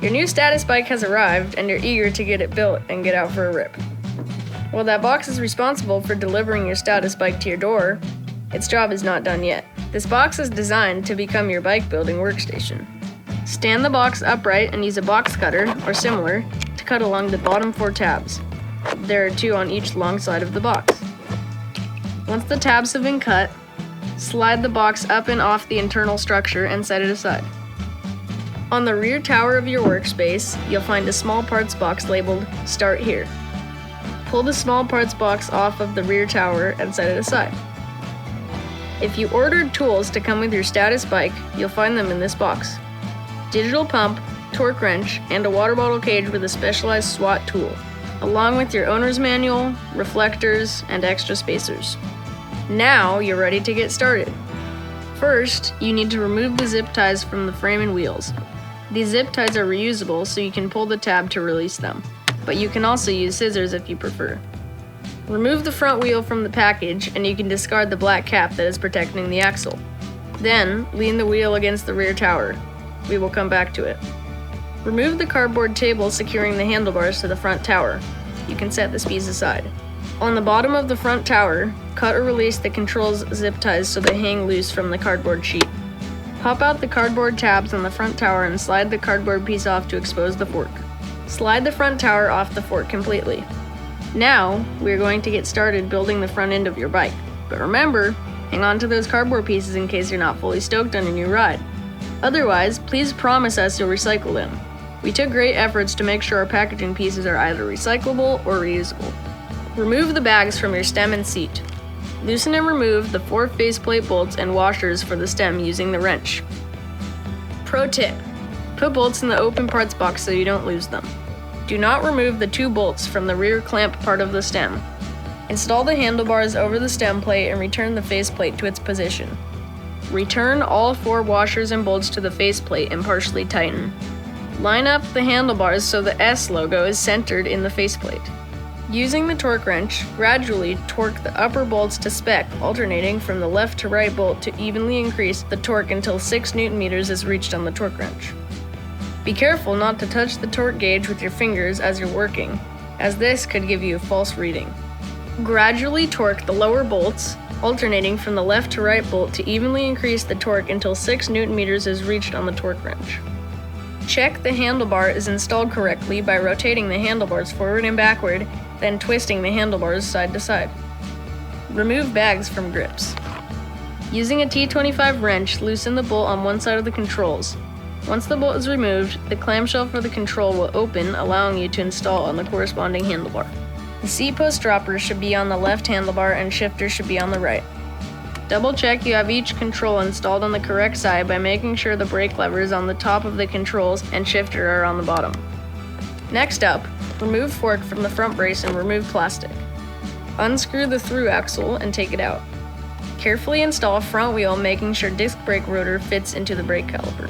Your new Status bike has arrived and you're eager to get it built and get out for a rip. While that box is responsible for delivering your Status bike to your door, its job is not done yet. This box is designed to become your bike building workstation. Stand the box upright and use a box cutter or similar to cut along the bottom 4 tabs. There are 2 on each long side of the box. Once the tabs have been cut, slide the box up and off the internal structure and set it aside. On the rear tower of your workspace, you'll find a small parts box labeled Start Here. Pull the small parts box off of the rear tower and set it aside. If you ordered tools to come with your Status bike, you'll find them in this box. Digital pump, torque wrench, and a water bottle cage with a specialized SWAT tool, along with your owner's manual, reflectors, and extra spacers. Now you're ready to get started. First, you need to remove the zip ties from the frame and wheels. These zip ties are reusable, so you can pull the tab to release them, but you can also use scissors if you prefer. Remove the front wheel from the package and you can discard the black cap that is protecting the axle. Then, lean the wheel against the rear tower. We will come back to it. Remove the cardboard table securing the handlebars to the front tower. You can set this piece aside. On the bottom of the front tower, cut or release the controls zip ties so they hang loose from the cardboard sheet. Pop out the cardboard tabs on the front tower and slide the cardboard piece off to expose the fork. Slide the front tower off the fork completely. Now, we're going to get started building the front end of your bike. But remember, hang on to those cardboard pieces in case you're not fully stoked on your new ride. Otherwise, please promise us you'll recycle them. We took great efforts to make sure our packaging pieces are either recyclable or reusable. Remove the bags from your stem and seat. Loosen and remove the 4 faceplate bolts and washers for the stem using the wrench. Pro tip: put bolts in the open parts box so you don't lose them. Do not remove the 2 bolts from the rear clamp part of the stem. Install the handlebars over the stem plate and return the faceplate to its position. Return all 4 washers and bolts to the faceplate and partially tighten. Line up the handlebars so the S logo is centered in the faceplate. Using the torque wrench, gradually torque the upper bolts to spec, alternating from the left to right bolt to evenly increase the torque until 6 Nm is reached on the torque wrench. Be careful not to touch the torque gauge with your fingers as you're working, as this could give you a false reading. Gradually torque the lower bolts, alternating from the left to right bolt to evenly increase the torque until 6 Nm is reached on the torque wrench. Check the handlebar is installed correctly by rotating the handlebars forward and backward, then twisting the handlebars side to side. Remove bags from grips. Using a T25 wrench, loosen the bolt on one side of the controls. Once the bolt is removed, the clamshell for the control will open, allowing you to install on the corresponding handlebar. The seat post dropper should be on the left handlebar and shifter should be on the right. Double check you have each control installed on the correct side by making sure the brake levers on the top of the controls and shifter are on the bottom. Next up, remove fork from the front brace and remove plastic. Unscrew the through axle and take it out. Carefully install front wheel, making sure disc brake rotor fits into the brake caliper.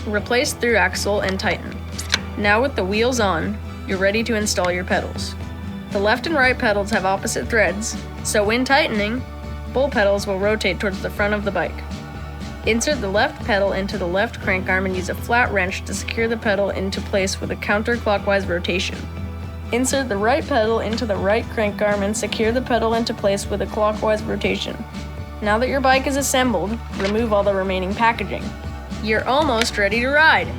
Replace through axle and tighten. Now with the wheels on, you're ready to install your pedals. The left and right pedals have opposite threads, so when tightening, both pedals will rotate towards the front of the bike. Insert the left pedal into the left crank arm and use a flat wrench to secure the pedal into place with a counterclockwise rotation. Insert the right pedal into the right crank arm and secure the pedal into place with a clockwise rotation. Now that your bike is assembled, remove all the remaining packaging. You're almost ready to ride.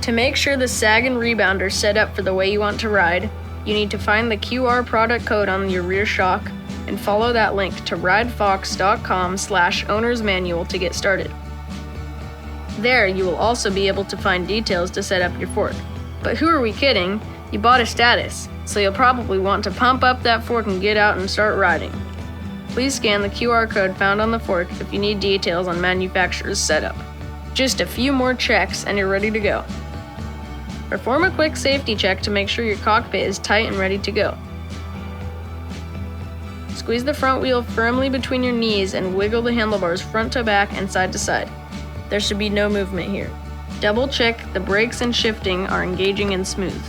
To make sure the sag and rebound are set up for the way you want to ride, you need to find the QR product code on your rear shock and follow that link to ridefox.com/ownersmanual to get started. There, you will also be able to find details to set up your fork. But who are we kidding? You bought a Status, so you'll probably want to pump up that fork and get out and start riding. Please scan the QR code found on the fork if you need details on manufacturer's setup. Just a few more checks and you're ready to go. Perform a quick safety check to make sure your cockpit is tight and ready to go. Squeeze the front wheel firmly between your knees and wiggle the handlebars front to back and side to side. There should be no movement here. Double check the brakes and shifting are engaging and smooth.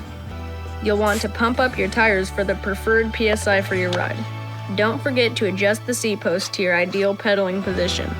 You'll want to pump up your tires for the preferred PSI for your ride. Don't forget to adjust the seat post to your ideal pedaling position.